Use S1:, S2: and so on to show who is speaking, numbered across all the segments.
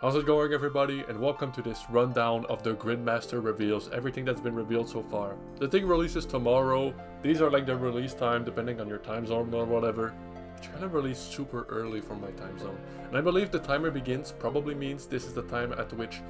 S1: How's it going, everybody, and welcome to this rundown of the Grandmaster reveals, everything that's been revealed so far. The thing releases tomorrow. These are like the release time depending on your time zone or whatever. It's gonna release super early from my time zone. And I believe the timer begins probably means this is the time at which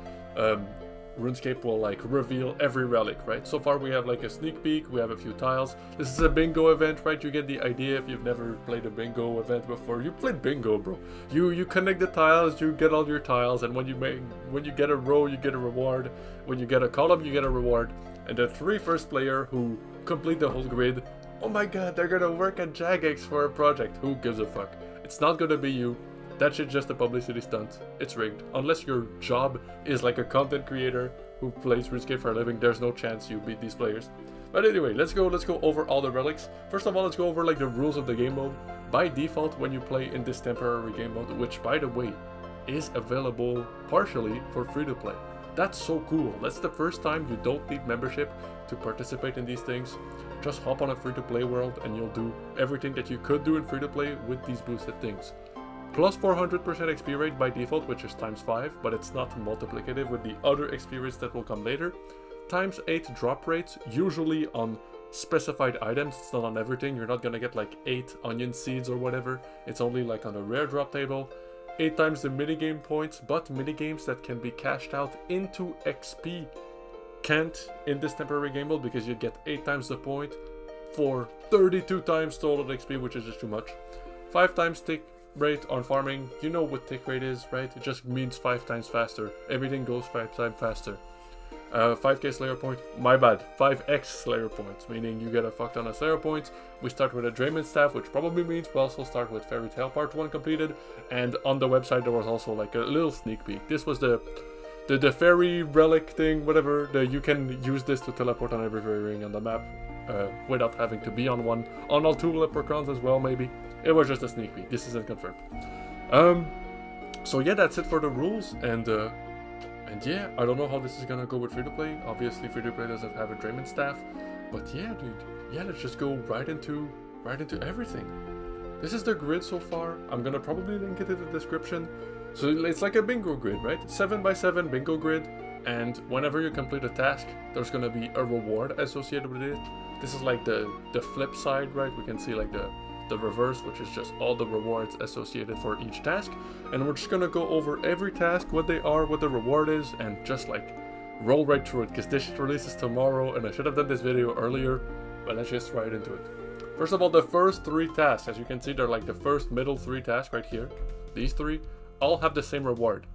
S1: RuneScape will like reveal every relic, right? So far we have like a sneak peek, we have a few tiles. This is a bingo event, right? You get the idea if you've never played a bingo event before. You played bingo, bro. You connect the tiles, you get all your tiles, and when you get a row, you get a reward. When you get a column, you get a reward. And the three first player who complete the whole grid, oh my god, they're gonna work at Jagex for a project. Who gives a fuck? It's not gonna be you. That shit's just a publicity stunt. It's rigged. Unless your job is like a content creator who plays RuneScape for a living, there's no chance you beat these players. But anyway, let's go over all the relics. First of all, let's go over like the rules of the game mode. By default, when you play in this temporary game mode, which by the way, is available partially for free to play. That's so cool. That's the first time you don't need membership to participate in these things. Just hop on a free to play world and you'll do everything that you could do in free to play with these boosted things. Plus 400% XP rate by default, which is times 5, but it's not multiplicative with the other XP rates that will come later. Times 8 drop rates, usually on specified items, it's not on everything. You're not gonna get like 8 onion seeds or whatever. It's only like on a rare drop table. 8 times the minigame points, but minigames that can be cashed out into XP can't in this temporary game mode because you get 8 times the point for 32 times total XP, which is just too much. 5 times tick rate on farming. You know what tick rate is, right? It just means 5 times faster. Everything goes 5 times faster. 5k Slayer point, my bad, 5x Slayer points, meaning you get a fuck ton of Slayer points. We start with a Drayman staff, which probably means we also start with Fairy Tale Part 1 completed, and on the website there was also like a little sneak peek. This was the fairy relic thing, whatever. You can use this to teleport on every fairy ring on the map without having to be on one. On all 2 leprechauns as well, maybe. It was just a sneak peek. This isn't confirmed. So yeah, that's it for the rules, and yeah, I don't know how this is gonna go with free to play. Obviously, free to play doesn't have a Drayman staff, but yeah, dude. Yeah, let's just go right into everything. This is the grid so far. I'm gonna probably link it in the description. So it's like a bingo grid, right? 7x7 bingo grid, and whenever you complete a task, there's gonna be a reward associated with it. This is like the flip side, right? We can see like the reverse, which is just all the rewards associated for each task, and we're just gonna go over every task, what they are, what the reward is, and just like roll right through it, because this releases tomorrow and I should have done this video earlier, but let's just right into it. First of all, the first 3 tasks, as you can see, they're like the first middle 3 tasks right here. These 3 all have the same reward.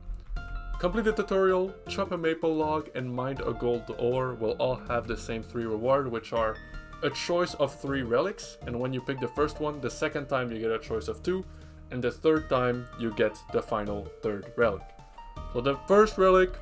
S1: Complete the tutorial, chop a maple log, and mine a gold ore will all have the same 3 reward, which are a choice of 3 relics, and when you pick the first one, the second time you get a choice of 2, and the third time you get the final 3rd relic. So the first relic,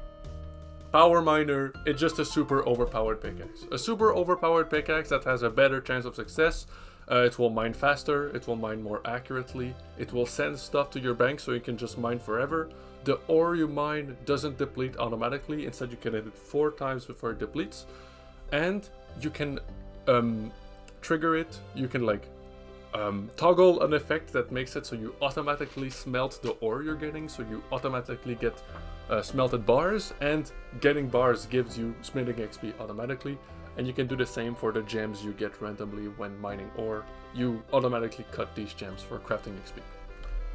S1: Power Miner, it's just a super overpowered pickaxe. A super overpowered pickaxe that has a better chance of success. It will mine faster, it will mine more accurately, it will send stuff to your bank so you can just mine forever. The ore you mine doesn't deplete automatically, instead you can hit it 4 times before it depletes, and you can trigger it. You can like toggle an effect that makes it so you automatically smelt the ore you're getting, so you automatically get smelted bars, and getting bars gives you smithing XP automatically, and you can do the same for the gems you get randomly when mining ore. You automatically cut these gems for crafting XP.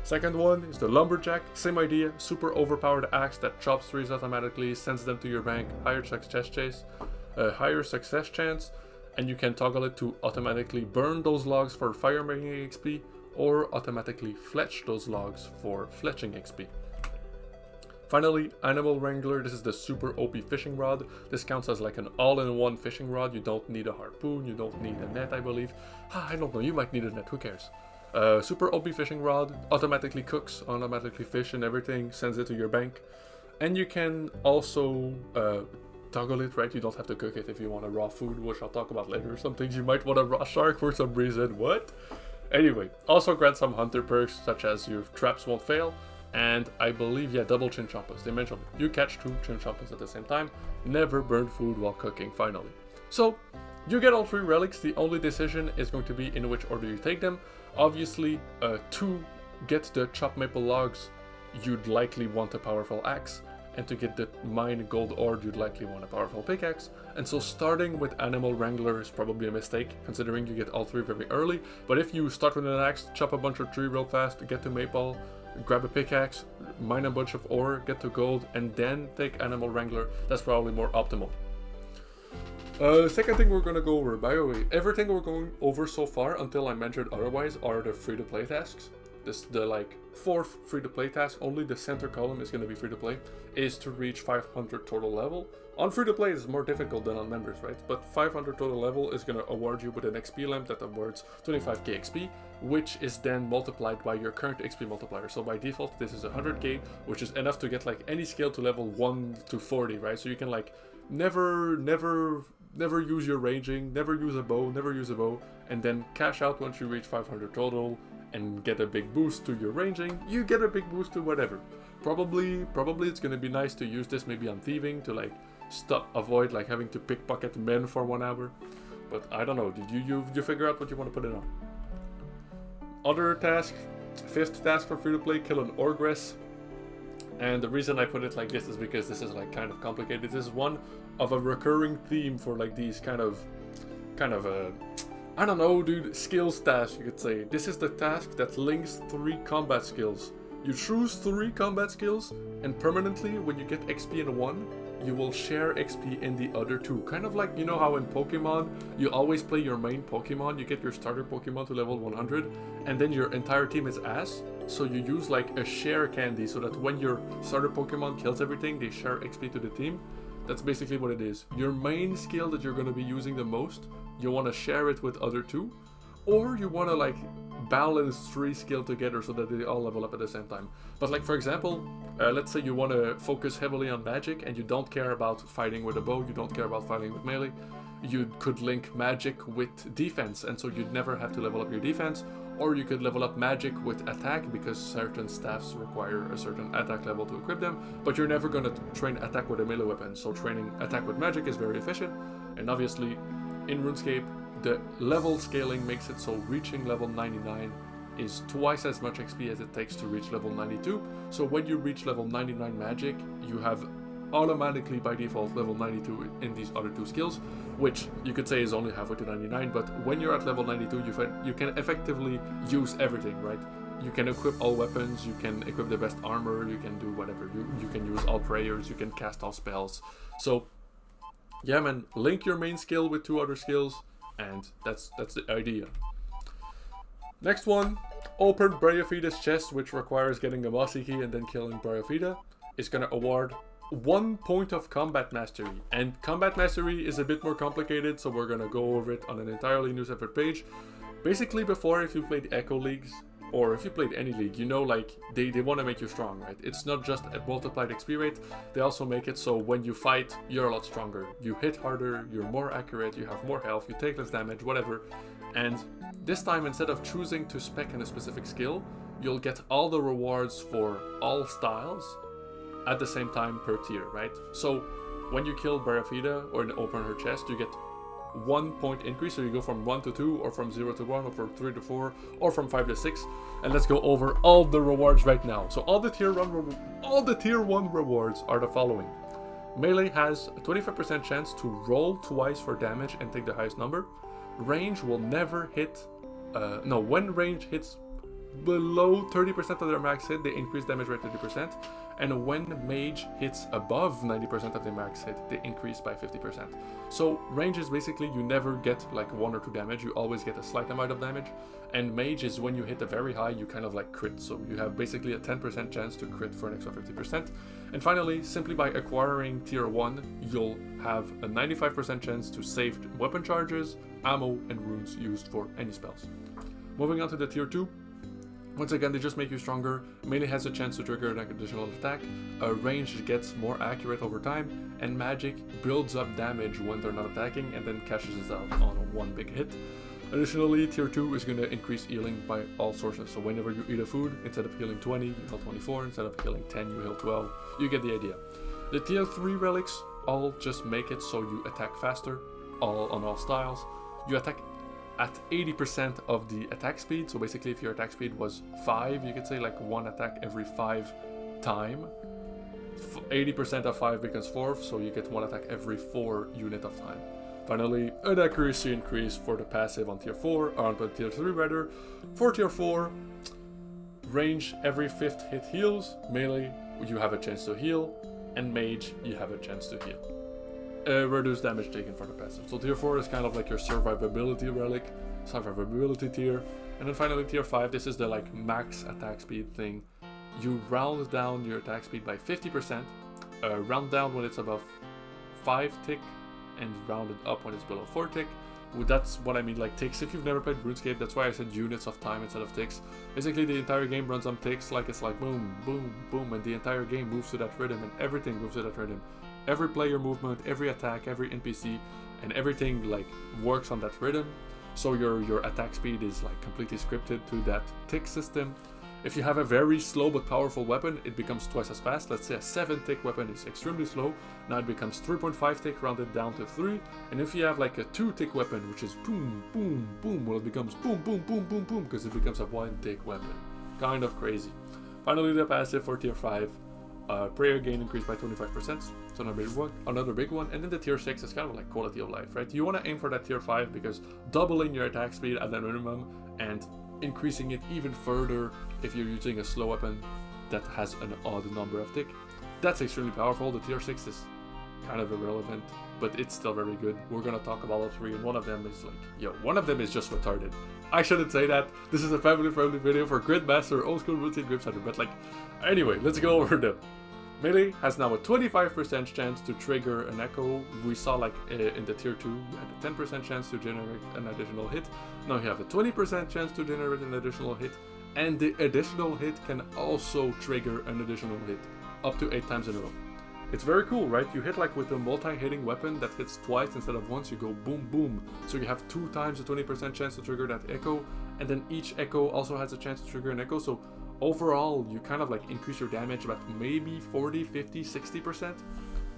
S1: Second one is the Lumberjack, same idea, super overpowered axe that chops trees automatically, sends them to your bank, higher success chance, and you can toggle it to automatically burn those logs for fire making XP, or automatically fletch those logs for fletching XP. Finally, Animal Wrangler, this is the super OP fishing rod. This counts as like an all-in-one fishing rod. You don't need a harpoon, you don't need a net, I believe. I don't know, you might need a net, who cares? Super OP fishing rod, automatically cooks, automatically fish and everything, sends it to your bank. And you can also toggle it, right? You don't have to cook it if you want a raw food, which I'll talk about later. Some things you might want a raw shark for some reason. What? Anyway, also grant some hunter perks, such as your traps won't fail, and I believe, yeah, double chinchompas. They mentioned you catch 2 chinchompas at the same time, never burn food while cooking, finally. So, you get all 3 relics. The only decision is going to be in which order you take them. Obviously, to get the chopped maple logs, you'd likely want a powerful axe, and to get the mine gold ore, you'd likely want a powerful pickaxe. And so starting with Animal Wrangler is probably a mistake, considering you get all three very early. But if you start with an axe, chop a bunch of tree real fast, get to Maple, grab a pickaxe, mine a bunch of ore, get to gold, and then take Animal Wrangler, that's probably more optimal. Second thing we're gonna go over, by the way, everything we're going over so far until I mentioned otherwise are the free-to-play tasks. The like 4 free-to-play tasks, only the center column is gonna be free-to-play, is to reach 500 total level. On free-to-play it's more difficult than on members, right? But 500 total level is gonna award you with an XP lamp that awards 25k XP, which is then multiplied by your current XP multiplier. So by default this is 100k, which is enough to get like any skill to level 1 to 40, right? So you can like never use your ranging, never use a bow, and then cash out once you reach 500 total and get a big boost to your ranging. You get a big boost to whatever. Probably it's gonna be nice to use this maybe on thieving to like avoid like having to pickpocket men for 1 hour. But I don't know, did you figure out what you want to put it on? Other task, 5th task for free to play, kill an ogress. And the reason I put it like this is because this is like kind of complicated. This is one of a recurring theme for like these kind of I don't know, dude, skills task, you could say. This is the task that links 3 combat skills. You choose 3 combat skills, and permanently, when you get XP in one, you will share XP in the other 2. Kind of like, you know how in Pokemon, you always play your main Pokemon, you get your starter Pokemon to level 100, and then your entire team is ass. So you use like a share candy, so that when your starter Pokemon kills everything, they share XP to the team. That's basically what it is. Your main skill that you're going to be using the most, you want to share it with other 2, or you want to like balance 3 skill together so that they all level up at the same time. But like for example, let's say you want to focus heavily on magic and you don't care about fighting with a bow, you don't care about fighting with melee. You could link magic with defense, and so you'd never have to level up your defense. Or you could level up magic with attack, because certain staffs require a certain attack level to equip them, but you're never going to train attack with a melee weapon, so training attack with magic is very efficient. And obviously, in RuneScape, the level scaling makes it so reaching level 99 is twice as much XP as it takes to reach level 92. So when you reach level 99 magic, you have automatically by default level 92 in these other 2 skills, which you could say is only halfway to 99, but when you're at level 92 you can effectively use everything, right? You can equip all weapons, you can equip the best armor, you can do whatever, you can use all prayers, you can cast all spells. So yeah man, link your main skill with 2 other skills, and that's the idea. Next one, open Bryophida's chest, which requires getting a Mossy Key and then killing Bryophyda. It's gonna award 1 point of combat mastery, and combat mastery is a bit more complicated, so we're gonna go over it on an entirely new separate page. Basically, before, if you played Echo Leagues, or if you played any league, you know, like, they want to make you strong, right? It's not just a multiplied XP rate, they also make it so when you fight, you're a lot stronger. You hit harder, you're more accurate, you have more health, you take less damage, whatever. And this time, instead of choosing to spec in a specific skill, you'll get all the rewards for all styles at the same time per tier, right? So when you kill Bryophyda or open her chest, you get 1 point increase, so you go from 1 to 2, or from 0 to 1, or from 3 to 4, or from 5 to 6. And let's go over all the rewards right now. So all the tier 1 rewards are the following. Melee has a 25% chance to roll twice for damage and take the highest number. Range will never hit, when range hits below 30% of their max hit, they increase damage rate 30%. And when mage hits above 90% of the max hit, they increase by 50%. So range is basically you never get like 1 or 2 damage, you always get a slight amount of damage. And mage is when you hit a very high, you kind of like crit, so you have basically a 10% chance to crit for an extra 50%. And finally, simply by acquiring tier 1, you'll have a 95% chance to save weapon charges, ammo, and runes used for any spells. Moving on to the tier 2. Once again, they just make you stronger. Melee has a chance to trigger an additional attack. Range gets more accurate over time, and magic builds up damage when they're not attacking and then cashes it out on one big hit. Additionally, tier 2 is going to increase healing by all sources. So whenever you eat a food, instead of healing 20, you heal 24. Instead of healing 10, you heal 12. You get the idea. The tier 3 relics all just make it so you attack faster, on all styles. You attack at 80% of the attack speed, so basically if your attack speed was 5, you could say like 1 attack every 5 time. 80% of 5 becomes 4, so you get 1 attack every 4 unit of time. Finally, an accuracy increase for the passive on tier 4, or on tier 3 rather. For tier 4, range every 5th hit heals, melee you have a chance to heal, and mage you have a chance to heal. Reduce damage taken for the passive. So tier 4 is kind of like your survivability relic, survivability tier. And then finally tier 5, this is the like max attack speed thing. You round down your attack speed by 50%, round down when it's above 5 tick, and round it up when it's below 4 tick. That's what I mean, like ticks. If you've never played RuneScape, that's why I said units of time instead of ticks. Basically, the entire game runs on ticks, like it's like boom, boom, boom, and the entire game moves to that rhythm, and everything moves to that rhythm. Every player movement, every attack, every NPC, and everything like works on that rhythm. So your attack speed is like completely scripted to that tick system. If you have a very slow but powerful weapon, it becomes twice as fast. Let's say a 7 tick weapon is extremely slow. Now it becomes 3.5 tick, rounded down to 3. And if you have like a 2 tick weapon, which is boom, boom, boom, well it becomes boom, boom, boom, boom, boom, because it becomes a 1 tick weapon. Kind of crazy. Finally, the passive for tier 5. Prayer gain increased by 25%, so another big one. And then the tier 6 is kind of like quality of life, right? You want to aim for that tier 5 because doubling your attack speed at the minimum and increasing it even further if you're using a slow weapon that has an odd number of tick. That's extremely powerful. The tier 6 is kind of irrelevant, but it's still very good. We're gonna talk about all 3, and one of them is like, one of them is just retarded. I shouldn't say that. This is a family-friendly video for Gridmaster, old school routine Grip Center, but like, anyway, let's go over them. Melee has now a 25% chance to trigger an echo. We saw like in the tier 2, you had a 10% chance to generate an additional hit. Now you have a 20% chance to generate an additional hit, and the additional hit can also trigger an additional hit, up to 8 times in a row. It's very cool, right? You hit like with a multi-hitting weapon that hits twice instead of once, you go boom boom. So you have 2 times the 20% chance to trigger that echo, and then each echo also has a chance to trigger an echo, so overall, you kind of like increase your damage about maybe 40, 50, 60%.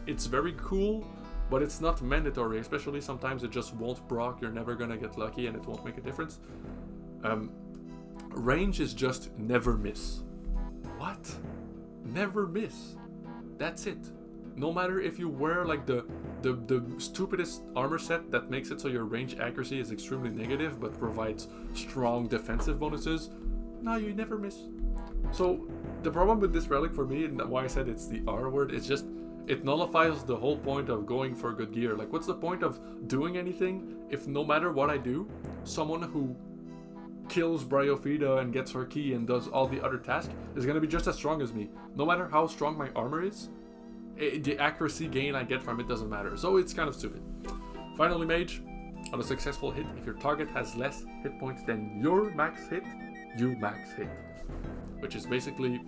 S1: It's very cool, but it's not mandatory, especially sometimes it just won't proc, you're never gonna get lucky and it won't make a difference. Range is just never miss. What? Never miss. That's it. No matter if you wear like the stupidest armor set that makes it so your range accuracy is extremely negative but provides strong defensive bonuses, no, you never miss. So the problem with this relic for me, and why I said it's the R word, it's just it nullifies the whole point of going for good gear. Like, what's the point of doing anything if no matter what I do, someone who kills Bryophyta and gets her key and does all the other tasks is going to be just as strong as me. No matter how strong my armor is, the accuracy gain I get from it doesn't matter. So it's kind of stupid. Finally, Mage, on a successful hit, if your target has less hit points than your max hit, you max hit. Which is basically,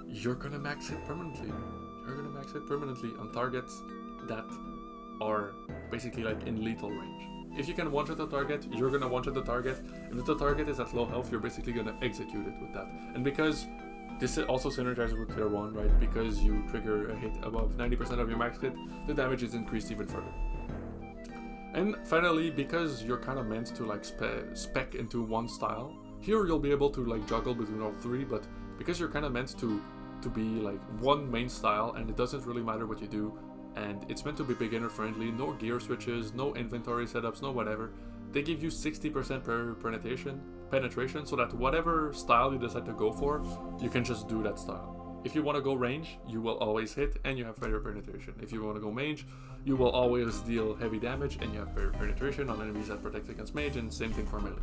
S1: you're gonna max hit permanently. You're gonna max hit permanently on targets that are basically like in lethal range. If you can one-shot the target, you're gonna one-shot the target. If the target is at low health, you're basically gonna execute it with that. And because this also synergizes with tier 1, right? Because you trigger a hit above 90% of your max hit, the damage is increased even further. And finally, because you're kind of meant to like spec into one style, here you'll be able to like juggle between all 3, but because you're kind of meant to be like one main style and it doesn't really matter what you do, and it's meant to be beginner friendly, no gear switches, no inventory setups, no whatever, they give you 60% penetration so that whatever style you decide to go for, you can just do that style. If you want to go range, you will always hit and you have better penetration. If you want to go mage, you will always deal heavy damage and you have better penetration on enemies that protect against mage, and same thing for melee.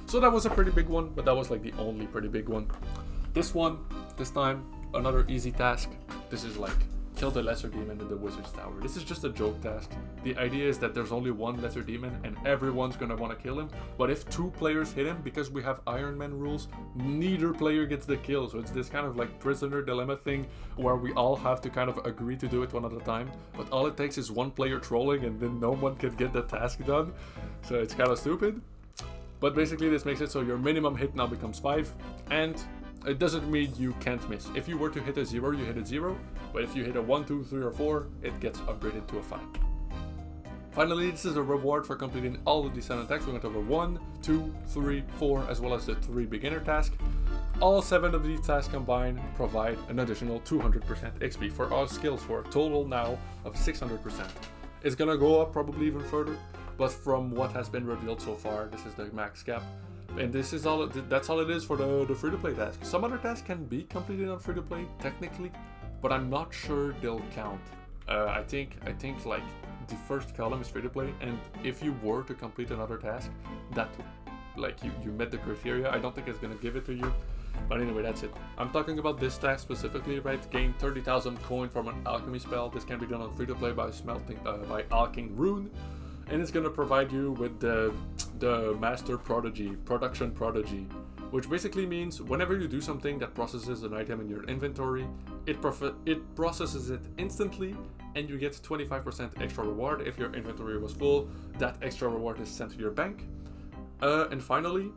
S1: So that was a pretty big one, but that was like the only pretty big one. This time, another easy task. This is like kill the lesser demon in the wizard's tower. This is just a joke task. The idea is that there's only one lesser demon and everyone's gonna want to kill him, but if 2 players hit him, because we have Iron Man rules, neither player gets the kill. So it's this kind of like prisoner dilemma thing where we all have to kind of agree to do it one at a time, but all it takes is one player trolling and then no one can get the task done. So it's kind of stupid. But basically this makes it so your minimum hit now becomes 5, and it doesn't mean you can't miss. If you were to hit a 0, you hit a 0, but if you hit a 1, 2, 3, or 4, it gets upgraded to a 5. Finally, this is a reward for completing all of these 7 attacks. We went over 1, 2, 3, 4, as well as the 3 beginner tasks. All 7 of these tasks combined provide an additional 200% XP for all skills, for a total now of 600%. It's gonna go up probably even further, but from what has been revealed so far, this is the max cap. And this is all. That's all it is for the free-to-play task. Some other tasks can be completed on free-to-play technically, but I'm not sure they'll count. I think like the first column is free-to-play, and if you were to complete another task that like you met the criteria, I don't think it's gonna give it to you. But anyway, that's it. I'm talking about this task specifically, right? Gain 30,000 coin from an alchemy spell. This can be done on free-to-play by smelting, by alching rune, and it's gonna provide you with the Master Prodigy, Production Prodigy, which basically means whenever you do something that processes an item in your inventory, it processes it instantly, and you get 25% extra reward. If your inventory was full, that extra reward is sent to your bank. And finally,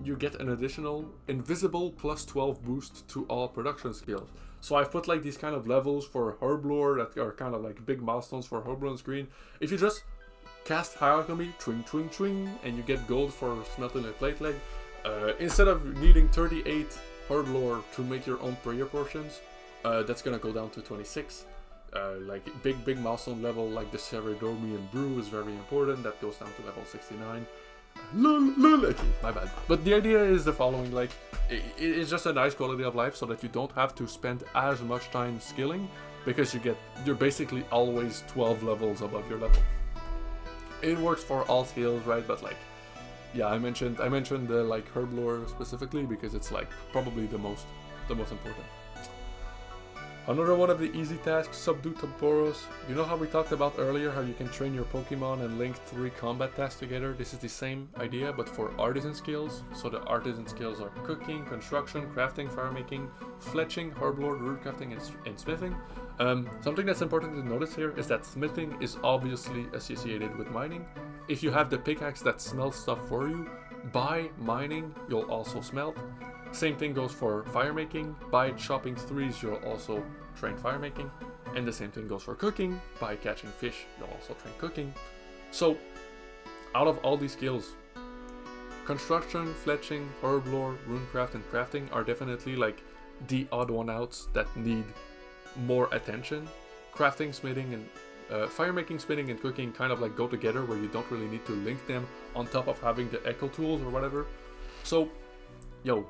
S1: you get an additional invisible plus 12 boost to all production skills. So I've put like these kind of levels for Herblore that are kind of like big milestones for Herblore on screen. If you just cast High Alchemy, twing twing twing, and you get gold for smelting a plate leg, instead of needing 38 Herblore to make your own prayer portions, that's gonna go down to 26. Like big milestone level like the Ceredomian Brew is very important, that goes down to level 69. My bad. But the idea is the following, like, it's just a nice quality of life so that you don't have to spend as much time skilling, because you're basically always 12 levels above your level. It works for all skills, right? But like, yeah, I mentioned the like Herblore specifically because it's like probably the most important. Another one of the easy tasks, Subdue Temporos. You know how we talked about earlier how you can train your Pokemon and link 3 combat tasks together? This is the same idea, but for artisan skills. So the artisan skills are cooking, construction, crafting, fire making, fletching, herblore, root crafting, and smithing. Something that's important to notice here is that smithing is obviously associated with mining. If you have the pickaxe that smelts stuff for you, by mining, you'll also smelt. Same thing goes for fire making. By chopping trees, you'll also train fire making. And the same thing goes for cooking. By catching fish, you'll also train cooking. So, out of all these skills, construction, fletching, herblore, runecraft, and crafting are definitely like the odd one outs that need more attention. Crafting, smithing, and fire making, smithing, and cooking kind of like go together, where you don't really need to link them on top of having the echo tools or whatever. So, yo,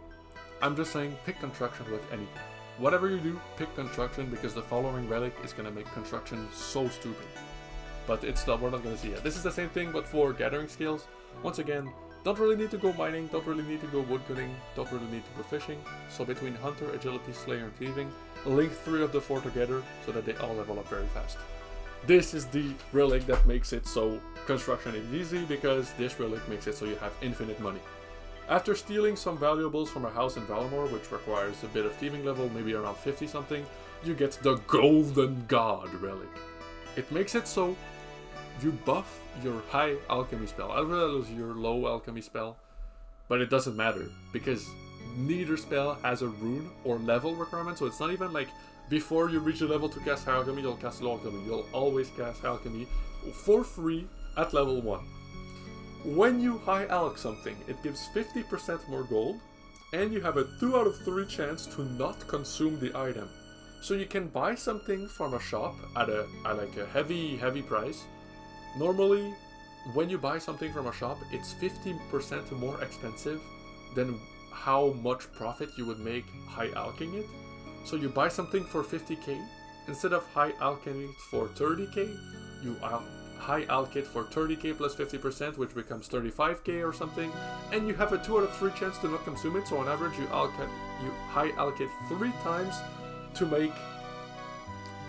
S1: I'm just saying, pick construction with anything. Whatever you do, pick construction, because the following relic is gonna make construction so stupid. But we're not gonna see it. This is the same thing, but for gathering skills. Once again, don't really need to go mining, don't really need to go woodcutting, don't really need to go fishing. So between Hunter, Agility, Slayer, and Thieving, link 3 of the 4 together so that they all level up very fast. This is the relic that makes it so construction is easy, because this relic makes it so you have infinite money. After stealing some valuables from a house in Valamor, which requires a bit of thieving level, maybe around 50 something, you get the Golden God relic. It makes it so you buff your high alchemy spell as well as your low alchemy spell, but it doesn't matter because neither spell has a rune or level requirement, so it's not even like before you reach a level to cast high alchemy, you'll cast low alchemy. You'll always cast alchemy for free at level 1. When you high alch something, it gives 50% more gold, and you have a 2 out of 3 chance to not consume the item. So you can buy something from a shop at like a heavy price. Normally, when you buy something from a shop, it's 50% more expensive than how much profit you would make high alching it. So you buy something for 50k, instead of high alching it for 30k, you high alch it for 30k plus 50%, which becomes 35k or something, and you have a 2 out of 3 chance to not consume it. So on average, you high alch it 3 times to make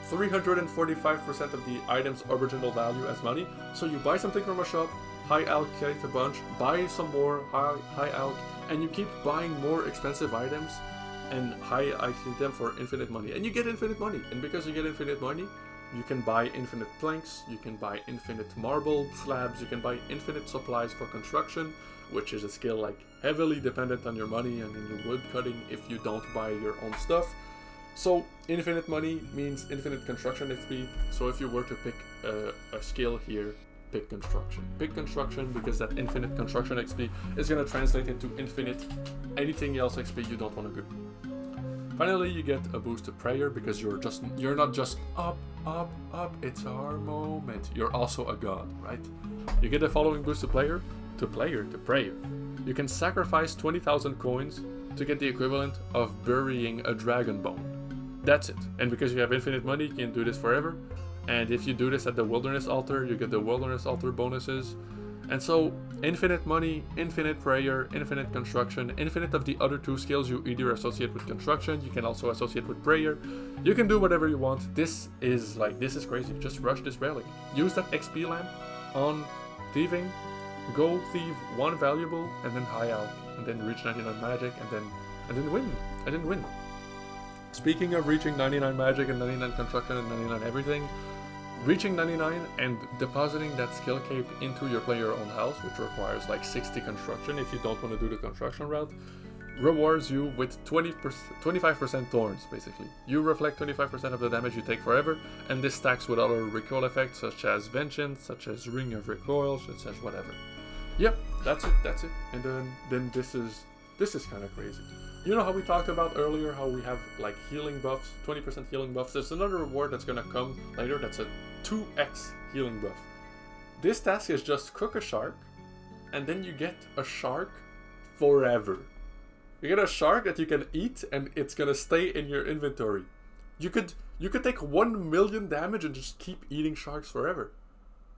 S1: 345% of the item's original value as money. So you buy something from a shop, high allocate a bunch, buy some more, high alch, and you keep buying more expensive items and high allocate them for infinite money. And you get infinite money. And because you get infinite money, you can buy infinite planks, you can buy infinite marble slabs, you can buy infinite supplies for construction, which is a skill like heavily dependent on your money and in your wood cutting if you don't buy your own stuff. So infinite money means infinite construction XP. So if you were to pick a skill here, pick construction. Pick construction because that infinite construction XP is going to translate into infinite anything else XP you don't want to do. Finally, you get a boost to prayer because you're not just up, it's our moment. You're also a god, right? You get the following boost to prayer. You can sacrifice 20,000 coins to get the equivalent of burying a dragon bone. That's it. And because you have infinite money, you can do this forever. And if you do this at the wilderness altar, you get the wilderness altar bonuses. And so, infinite money, infinite prayer, infinite construction, infinite of the other two skills you either associate with construction, you can also associate with prayer. You can do whatever you want. This is crazy. Just rush this relic. Use that XP lamp on thieving. Go thieve one valuable and then high out. And then reach 99 magic and then win. Speaking of reaching 99 magic and 99 construction and 99 everything, reaching 99 and depositing that skill cape into your player own house, which requires like 60 construction if you don't want to do the construction route, rewards you with 25% thorns, basically. You reflect 25% of the damage you take forever, and this stacks with other recoil effects such as Vengeance, such as Ring of Recoil, such as whatever. Yep, that's it. And then this is kind of crazy. You know how we talked about earlier how we have like healing buffs, 20% healing buffs? There's another reward that's gonna come later that's a 2x healing buff. This task is just cook a shark, and then you get a shark forever. You get a shark that you can eat, and it's gonna stay in your inventory. You could take 1 million damage and just keep eating sharks forever.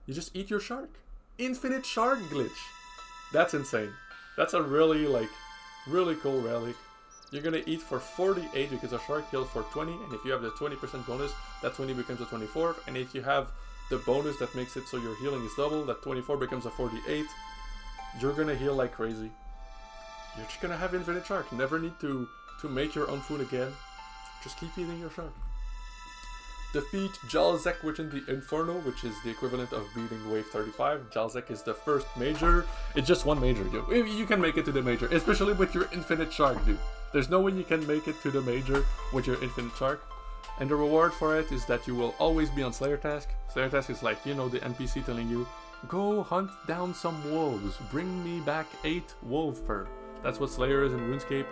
S1: You just eat your shark. Infinite shark glitch. That's insane. That's a really cool relic. You're gonna eat for 48 because a shark heals for 20, and if you have the 20% bonus, that 20 becomes a 24, and if you have the bonus that makes it so your healing is double, that 24 becomes a 48. You're gonna heal like crazy. You're just gonna have infinite shark. Never need to make your own food again. Just keep eating your shark. Defeat Jalzek within the Inferno, which is the equivalent of beating Wave 35. Jalzek is the first major. It's just one major, dude. You can make it to the major, especially with your infinite shark, dude. There's no way you can make it to the major with your infinite shark. And the reward for it is that you will always be on Slayer task. Slayer task is like, you know, the NPC telling you, go hunt down some wolves, bring me back 8 wolf fur. That's what Slayer is in RuneScape.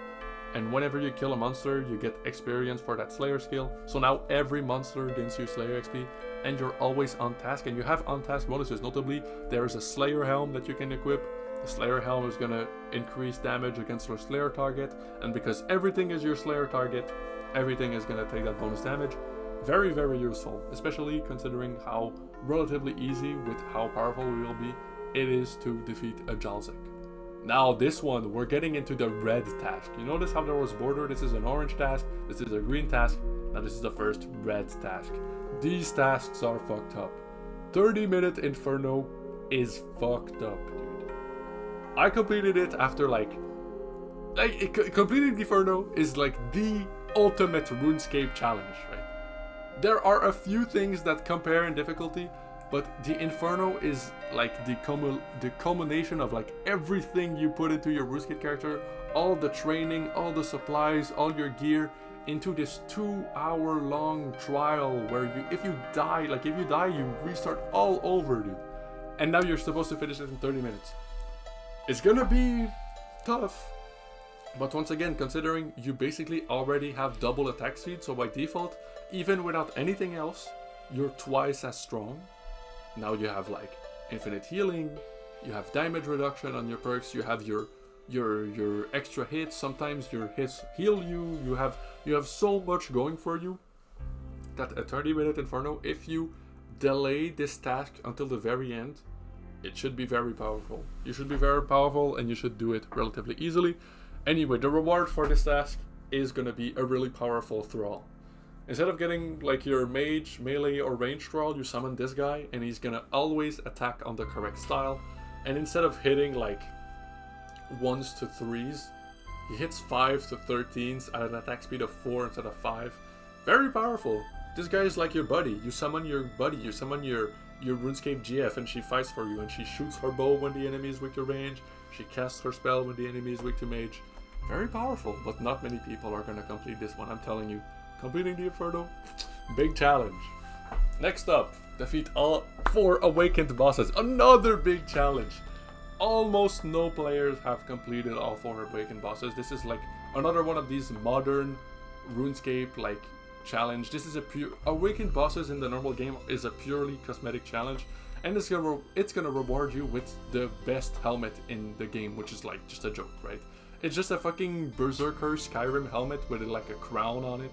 S1: And whenever you kill a monster, you get experience for that Slayer skill. So now every monster gains you Slayer XP, and you're always on task. And you have on task bonuses. Notably, there is a Slayer helm that you can equip. The Slayer helm is gonna increase damage against your Slayer target, and because everything is your Slayer target, everything is gonna take that bonus damage. Very, very useful, especially considering how relatively easy with how powerful we will be it is to defeat a Jalzek. Now this one, we're getting into the red task. You notice how there was border? This is an orange task, this is a green task, now this is the first red task. These tasks are fucked up. 30-minute Inferno is fucked up, dude. I completed it after completing Inferno is like the ultimate RuneScape challenge, right? There are a few things that compare in difficulty, but the Inferno is like the culmination of like everything you put into your RuneScape character, all the training, all the supplies, all your gear, into this 2-hour-long trial where if you die, you restart all over, dude. And now you're supposed to finish it in 30 minutes. It's gonna be tough, but once again, considering you basically already have double attack speed, so by default, even without anything else, you're twice as strong. Now you have like infinite healing, you have damage reduction on your perks, you have your extra hits, sometimes your hits heal you, you have so much going for you that a 30-minute Inferno, if you delay this task until the very end, it should be very powerful. You should be very powerful and you should do it relatively easily. Anyway, the reward for this task is going to be a really powerful thrall. Instead of getting like your mage, melee, or range thrall, you summon this guy and he's going to always attack on the correct style. And instead of hitting like 1s to 3s, he hits 5s to 13s at an attack speed of 4 instead of 5. Very powerful. This guy is like your buddy. You summon your buddy, you summon your RuneScape GF, and she fights for you, and she shoots her bow when the enemy is weak to range, she casts her spell when the enemy is weak to mage. Very powerful, but not many people are going to complete this one, I'm telling you. Completing the Inferno, big challenge. Next up, Defeat all 4 awakened bosses. Another big challenge. Almost no players have completed all 4 awakened bosses. This is like another one of these modern RuneScape like challenge. This is a pure awakened bosses in the normal game is a purely cosmetic challenge, and it's gonna reward you with the best helmet in the game, which is like just a joke, right? It's just a fucking Berserker Skyrim helmet with like a crown on it.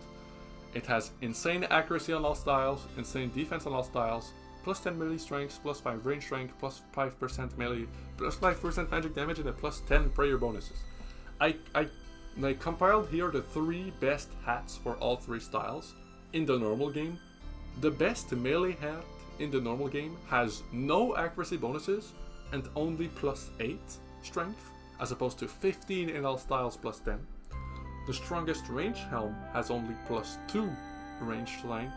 S1: It has insane accuracy on all styles, insane defense on all styles, plus 10 melee strength, plus 5 range strength, plus 5% melee, plus 5% magic damage, and a plus 10 prayer bonuses. I compiled here the 3 best hats for all 3 styles in the normal game. The best melee hat in the normal game has no accuracy bonuses and only plus 8 strength, as opposed to 15 in all styles plus 10. The strongest range helm has only plus 2 range strength.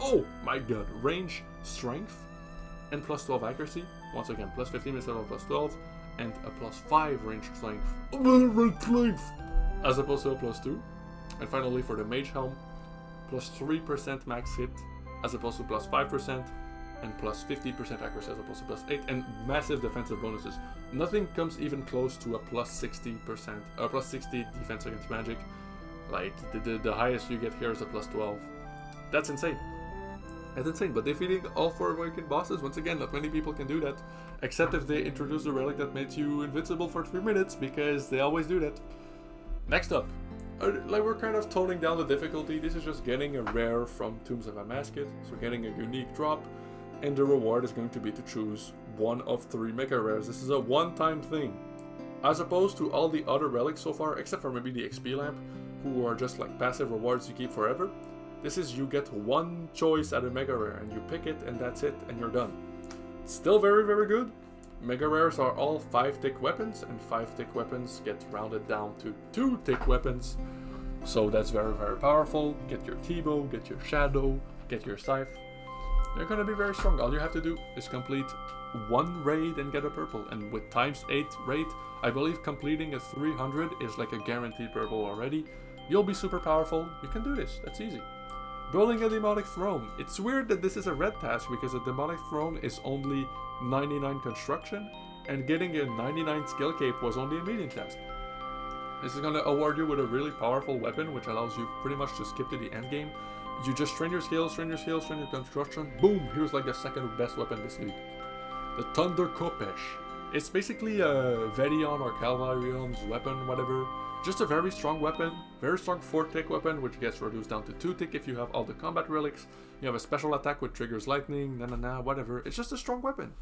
S1: Oh my god, range strength and plus 12 accuracy. Once again, plus 15 instead of plus 12, and a plus 5 range strength. As opposed to a plus 2. And finally, for the mage helm, plus 3% max hit as opposed to plus 5%, and plus 50% accuracy as opposed to plus 8, and massive defensive bonuses. Nothing comes even close to a plus 60%, plus 60 defense against magic. Like, the highest you get here is a plus 12. That's insane. That's insane, but defeating all 4 awakened bosses, once again, not many people can do that, except if they introduce a relic that makes you invincible for 3 minutes, because they always do that. Next up, like we're kind of toning down the difficulty. This is just getting a rare from Tombs of Amasket, so getting a unique drop, and the reward is going to be to choose one of 3 mega rares. This is a one-time thing, as opposed to all the other relics so far, except for maybe the XP lamp, who are just like passive rewards you keep forever. This is you get one choice at a mega rare and you pick it and that's it and you're done. It's still very, very good. Mega rares are all 5 tick weapons, and 5 tick weapons get rounded down to 2 tick weapons. So that's very, very powerful. Get your T-bow, get your shadow, get your scythe. They're gonna be very strong. All you have to do is complete 1 raid and get a purple. And with times 8 raid, I believe completing a 300 is like a guaranteed purple already. You'll be super powerful. You can do this. That's easy. Building a demonic throne. It's weird that this is a red task because a demonic throne is only 99 construction, and getting a 99 skill cape was only a medium task. This is gonna award you with a really powerful weapon, which allows you pretty much to skip to the end game. You just train your skills, train your construction. Boom! Here's like the second best weapon this league. The Thunder Kopesh. It's basically a Vedion or Calvarion's weapon, whatever. Just a very strong weapon, very strong 4 tick weapon, which gets reduced down to 2 tick if you have all the combat relics. You have a special attack which triggers lightning, whatever. It's just a strong weapon.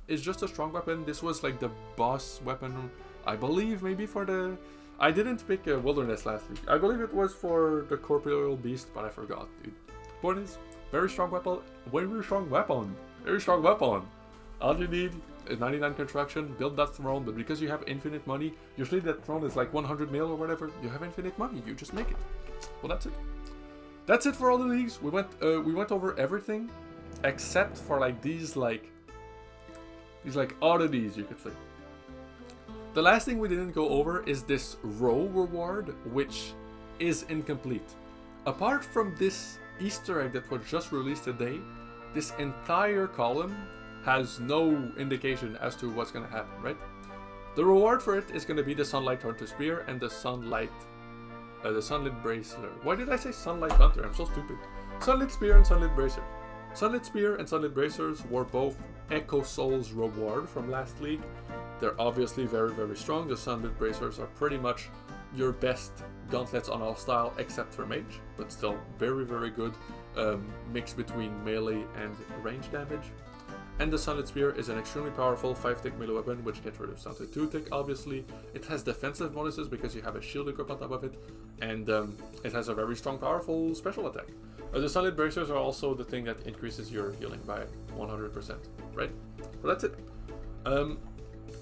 S1: It's just a strong weapon. This was like the boss weapon, I believe, maybe for the... I didn't pick a Wilderness last week. I believe it was for the Corporeal Beast, but I forgot, dude. Point is, very strong weapon, very strong weapon. All you need is 99 construction, build that throne, but because you have infinite money, usually that throne is like 100 mil or whatever, you have infinite money, you just make it. Well, that's it. That's it for all the leagues. We went over everything, except for like these oddities, you could say. The last thing we didn't go over is this row reward, which is incomplete. Apart from this Easter egg that was just released today, this entire column has no indication as to what's going to happen, right? The reward for it is going to be the Sunlight Hunter Spear and the Sunlit Bracer. Why did I say Sunlight Hunter? I'm so stupid. Sunlit Spear and Sunlit Bracer. Sunlit Spear and Sunlit Bracers were both Echo Soul's reward from last league. They're obviously very, very strong. The Sunlit Bracers are pretty much your best gauntlets on all style except for mage, but still very, very good mix between melee and range damage. And the Sunlit Spear is an extremely powerful 5-tick melee weapon, which gets reduced down to 2-tick, obviously. It has defensive bonuses because you have a shield equipped on top of it, and it has a very strong, powerful special attack. The Sunlit Bracers are also the thing that increases your healing by 100%, right? Well, that's it.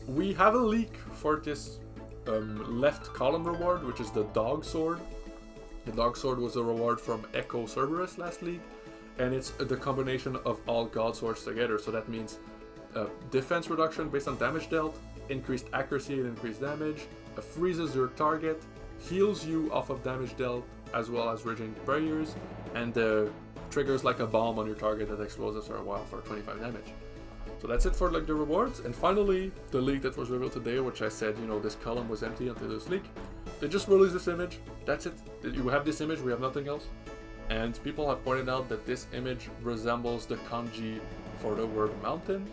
S1: We have a leak for this left column reward, which is the Dog Sword. The Dog Sword was a reward from Echo Cerberus last league, and it's the combination of all God Swords together. So that means defense reduction based on damage dealt, increased accuracy and increased damage, freezes your target, heals you off of damage dealt, as well as raging barriers, and triggers like a bomb on your target that explodes after a while for 25 damage. So that's it for like the rewards. And finally, the leak that was revealed today, which I said, you know, this column was empty until this leak. They just released this image. That's it. You have this image, we have nothing else. And people have pointed out that this image resembles the kanji for the word mountain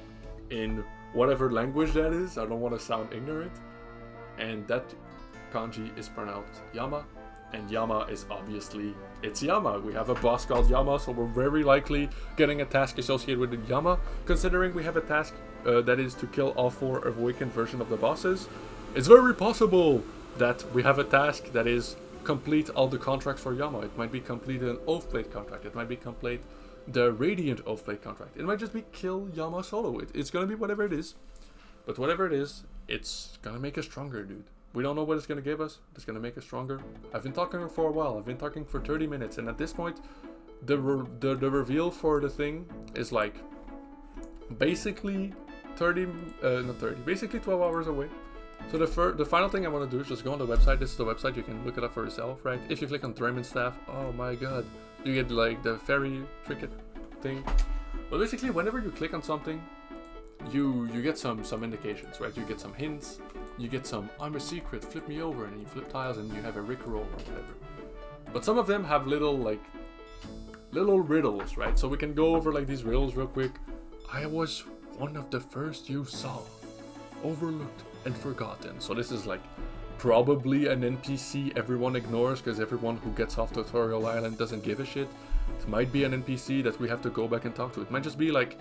S1: in whatever language that is. I don't want to sound ignorant. And that kanji is pronounced Yama. And Yama is obviously, it's Yama. We have a boss called Yama, so we're very likely getting a task associated with the Yama. Considering we have a task that is to kill all 4 awakened versions of the bosses, it's very possible that we have a task that is complete all the contracts for Yama. It might be complete an Oathblade contract. It might be complete the Radiant Oathblade contract. It might just be kill Yama solo. It's gonna be whatever it is. But whatever it is, it's gonna make us stronger, dude. We don't know what it's going to give us. It's going to make us stronger. I've been talking for a while. I've been talking for 30 minutes. And at this point, the reveal for the thing is like basically basically 12 hours away. So the final thing I want to do is just go on the website. This is the website. You can look it up for yourself, right? If you click on Draymond Staff, oh my god, you get like the fairy trinket thing. But basically, whenever you click on something, you get some indications, right? You get some hints. You get some, I'm a secret, flip me over, and then you flip tiles and you have a Rickroll or whatever. But some of them have little riddles, right? So we can go over like these riddles real quick. I was one of the first you saw, overlooked and forgotten. So this is like probably an NPC everyone ignores because everyone who gets off Tutorial Island doesn't give a shit. It might be an NPC that we have to go back and talk to. It might just be like,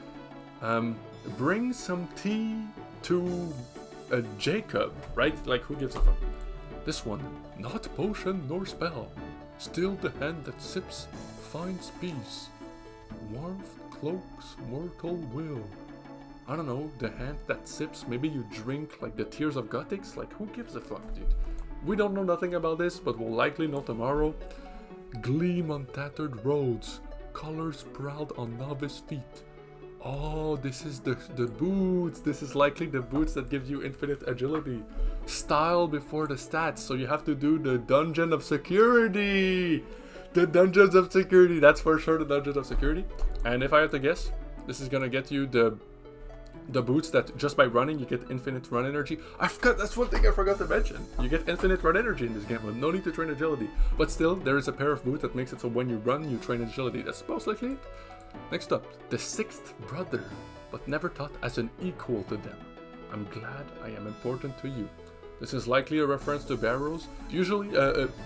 S1: bring some tea to Jacob, right? Like, who gives a fuck? This one, not potion nor spell. Still the hand that sips finds peace. Warmth cloaks mortal will. I don't know, the hand that sips, maybe you drink like the tears of Gothics? Like, who gives a fuck, dude? We don't know nothing about this, but we'll likely know tomorrow. Gleam on tattered roads, colors proud on novice feet. Oh, this is the boots. This is likely the boots that give you infinite agility. Style before the stats. So you have to do the Dungeon of Security. The Dungeons of Security. That's for sure the Dungeons of Security. And if I had to guess, this is gonna get you the boots that just by running you get infinite run energy. I forgot, that's one thing I forgot to mention. You get infinite run energy in this game with no need to train agility. But still, there is a pair of boots that makes it so when you run, you train agility. That's most likely it. Next up, the 6th brother, but never thought as an equal to them. I'm glad I am important to you. This is likely a reference to Barrows.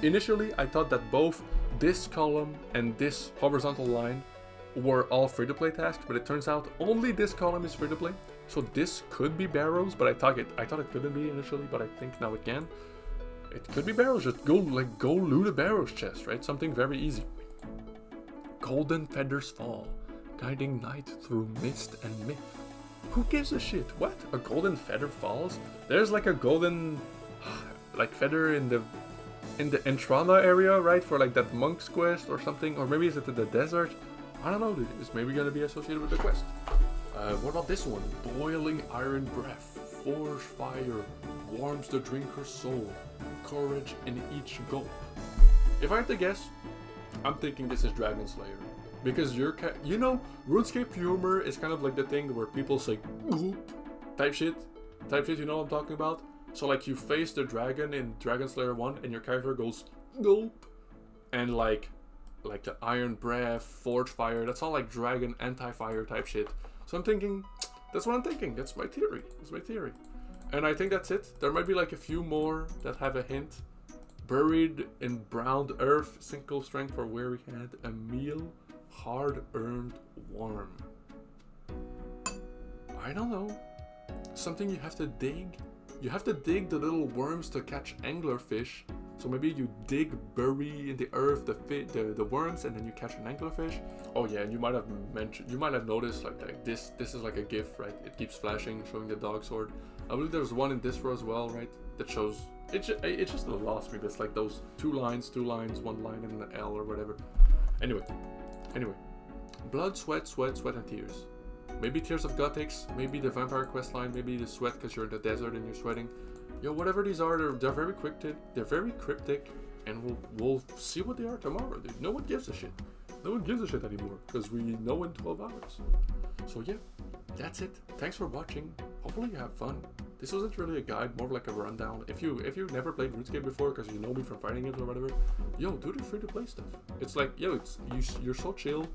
S1: Initially, I thought that both this column and this horizontal line were all free-to-play tasks, but it turns out only this column is free-to-play. So this could be Barrows, but I thought it couldn't be initially, but I think now it can. It could be Barrows. Just go loot a Barrows chest, right? Something very easy. Golden feathers fall, guiding night through mist and myth. Who gives a shit? What? A golden feather falls? There's like a golden like feather in the Entrana area, right? For like that monk's quest or something, or maybe is it in the desert? I don't know, dude. It's maybe gonna be associated with the quest. What about this one? Boiling iron breath, forge fire, warms the drinker's soul, courage in each gulp. If I had to guess, I'm thinking this is Dragon Slayer. Because you know, RuneScape humor is kind of like the thing where people say gulp type shit, you know what I'm talking about? So like you face the dragon in Dragon Slayer 1 and your character goes gulp, and like the iron breath, forge fire, that's all like dragon anti-fire type shit. So I'm thinking, that's what I'm thinking, that's my theory. And I think that's it. There might be like a few more that have a hint. Buried in browned earth, single strength for weary hand, a meal, hard-earned worm. I don't know. Something you have to dig? You have to dig the little worms to catch anglerfish. So maybe you bury in the earth the worms, and then you catch an anglerfish. Oh yeah, and you might have noticed like this is like a GIF, right? It keeps flashing, showing the dog sword. I believe there's one in this row as well, right? That shows it just lost me. But it's like those two lines, one line, and an L or whatever. Anyway, blood, sweat, and tears. Maybe Tears of Gothics, maybe the Vampire quest line, maybe the sweat because you're in the desert and you're sweating. Yo, whatever these are, they're very cryptic. They're very cryptic, and we'll see what they are tomorrow, dude. No one gives a shit. No one gives a shit anymore, because we know in 12 hours. So yeah, that's it. Thanks for watching. Hopefully you have fun. This wasn't really a guide, more like a rundown. If you never played RuneScape before, because you know me from fighting games or whatever, yo, do the free-to-play stuff. It's like, yo, you're so chill.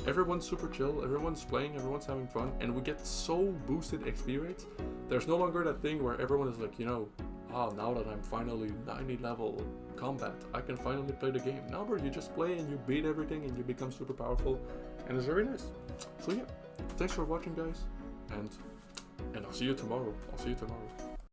S1: Everyone's super chill. Everyone's playing. Everyone's having fun, and we get so boosted XP rates. There's no longer that thing where everyone is like, you know, oh, now that I'm finally 90 level combat, I can finally play the game. Now, bro, you just play and you beat everything and you become super powerful, and it's very nice. So yeah, thanks for watching, guys, and I'll see you tomorrow.